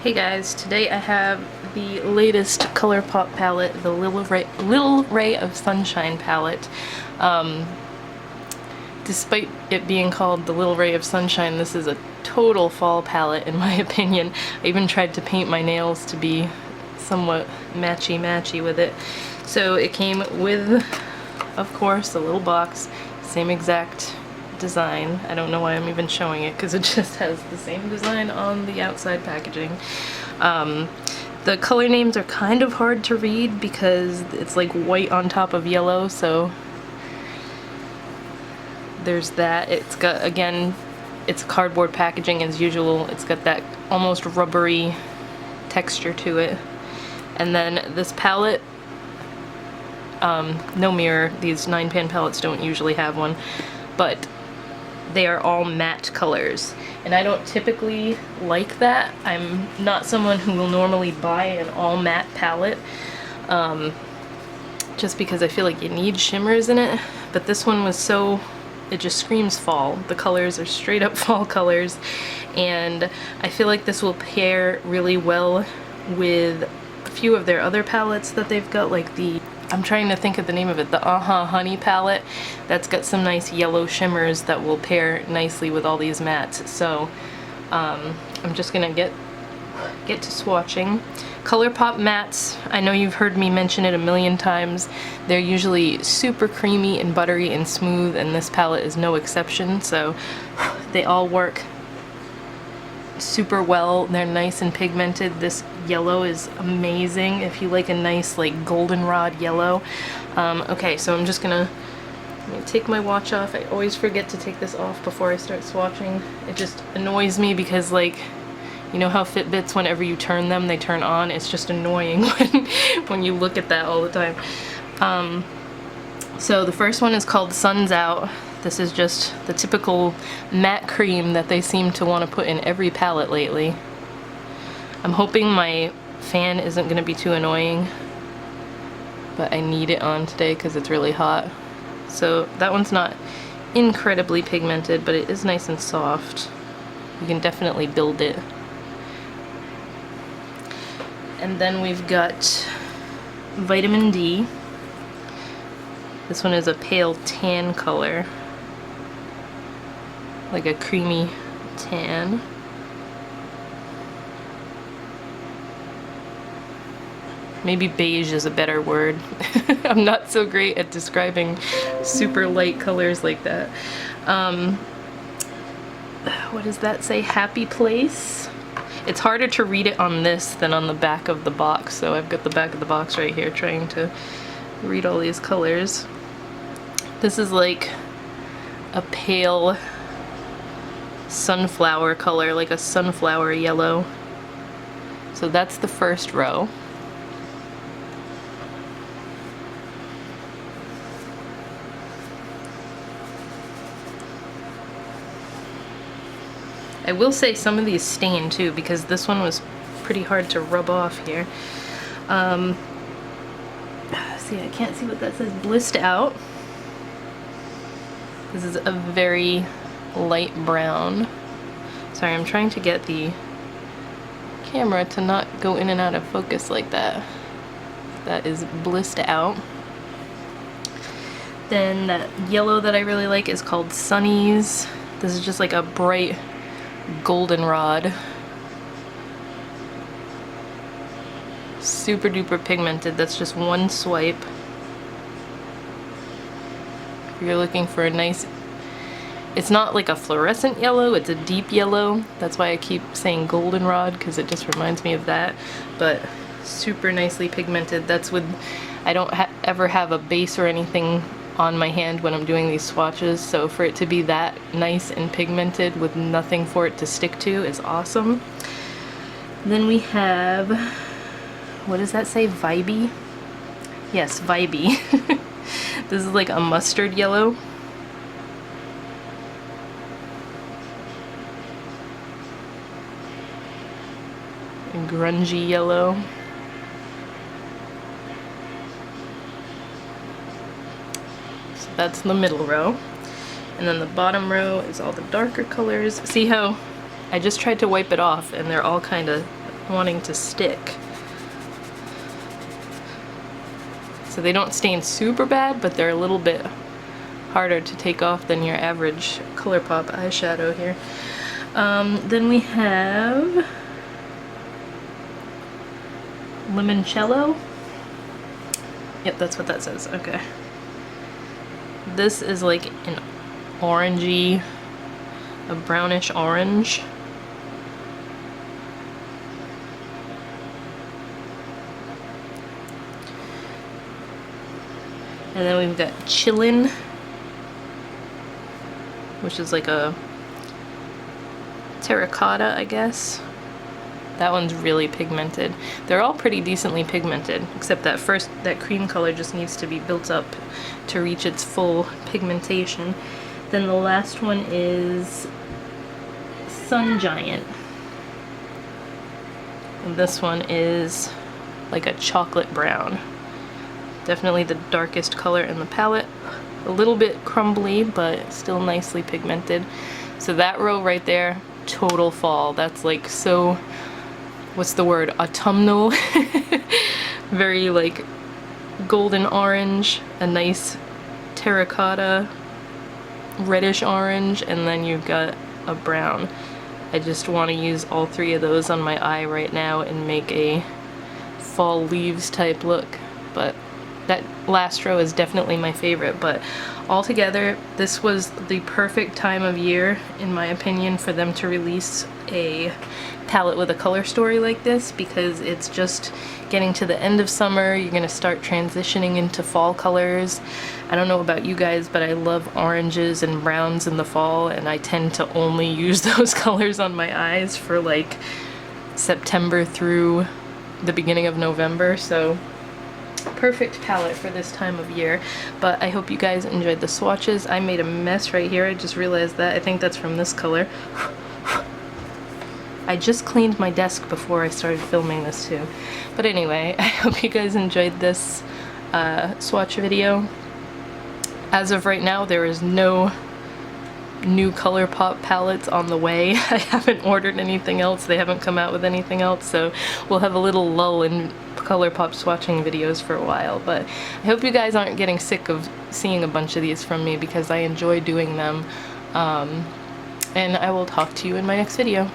Hey guys, today I have the latest ColourPop palette, the Little Ray of Sunshine palette. Despite it being called the Little Ray of Sunshine, this is a total fall palette in my opinion. I even tried to paint my nails to be somewhat matchy-matchy with it. So it came with, of course, a little box, same exact design. I don't know why I'm even showing it because it just has the same design on the outside packaging. The color names are kind of hard to read because it's like white on top of yellow, so there's that. It's got, again, it's cardboard packaging as usual. It's got that almost rubbery texture to it. And then this palette, no mirror, these 9-pan palettes don't usually have one, but they are all matte colors, and I don't typically like that. I'm not someone who will normally buy an all matte palette, just because I feel like you need shimmers in it, but this one was so, it just screams fall. The colors are straight up fall colors, and I feel like this will pair really well with a few of their other palettes that they've got, like the, I'm trying to think of the name of it, the Honey palette. That's got some nice yellow shimmers that will pair nicely with all these mattes. So I'm just gonna get to swatching. ColourPop mattes, I know you've heard me mention it a million times. They're usually super creamy and buttery and smooth, and this palette is no exception. So they all work super well. They're nice and pigmented. This yellow is amazing if you like a nice like goldenrod yellow. Okay, so I'm just gonna take my watch off. I always forget to take this off before I start swatching. It just annoys me because, like, you know how Fitbits, whenever you turn them, they turn on? It's just annoying when you look at that all the time. So the first one is called Sun's Out. This is just the typical matte cream that they seem to want to put in every palette lately. I'm hoping my fan isn't going to be too annoying, but I need it on today because it's really hot. So that one's not incredibly pigmented, but it is nice and soft. You can definitely build it. And then we've got Vitamin D. This one is a pale tan color, like a creamy tan. Maybe beige is a better word. I'm not so great at describing super light colors like that. What does that say? Happy Place? It's harder to read it on this than on the back of the box, so I've got the back of the box right here trying to read all these colors. This is like a pale sunflower color, like a sunflower yellow. So that's the first row. I will say some of these stain too, because this one was pretty hard to rub off here. See, I can't see what that says. Blissed Out. This is a very light brown. Sorry, I'm trying to get the camera to not go in and out of focus like that. That is Blissed Out. Then that yellow that I really like is called Sunnies. This is just like a bright goldenrod. Super duper pigmented. That's just one swipe. If you're looking for a nice, it's not like a fluorescent yellow, it's a deep yellow. That's why I keep saying goldenrod, because it just reminds me of that. But super nicely pigmented. That's with, I don't ever have a base or anything on my hand when I'm doing these swatches, so for it to be that nice and pigmented with nothing for it to stick to is awesome. Then we have, what does that say? Vibey? Yes, Vibey. This is like a mustard yellow. A grungy yellow. So that's the middle row. And then the bottom row is all the darker colors. See how I just tried to wipe it off and they're all kind of wanting to stick. So they don't stain super bad, but they're a little bit harder to take off than your average ColourPop eyeshadow here. Then we have Limoncello. Yep, that's what that says. Okay. This is like an orangey, a brownish orange. And then we've got Chillin', which is like a terracotta, I guess. That one's really pigmented. They're all pretty decently pigmented, except that cream color just needs to be built up to reach its full pigmentation. Then the last one is Sun Giant. And this one is like a chocolate brown. Definitely the darkest color in the palette. A little bit crumbly, but still nicely pigmented. So that row right there, total fall. That's like so, what's the word, autumnal. Very like golden orange, a nice terracotta, reddish orange, and then you've got a brown. I just want to use all three of those on my eye right now and make a fall leaves type look. But that last row is definitely my favorite, but altogether this was the perfect time of year, in my opinion, for them to release a palette with a color story like this, because it's just getting to the end of summer. You're gonna start transitioning into fall colors. I don't know about you guys, but I love oranges and browns in the fall, and I tend to only use those colors on my eyes for like September through the beginning of November, so perfect palette for this time of year. But I hope you guys enjoyed the swatches. I made a mess right here. I just realized that. I think that's from this color. I just cleaned my desk before I started filming this too. But anyway, I hope you guys enjoyed this swatch video. As of right now, there is no new ColourPop palettes on the way. I haven't ordered anything else. They haven't come out with anything else, so we'll have a little lull in ColourPop swatching videos for a while. But I hope you guys aren't getting sick of seeing a bunch of these from me, because I enjoy doing them. And I will talk to you in my next video.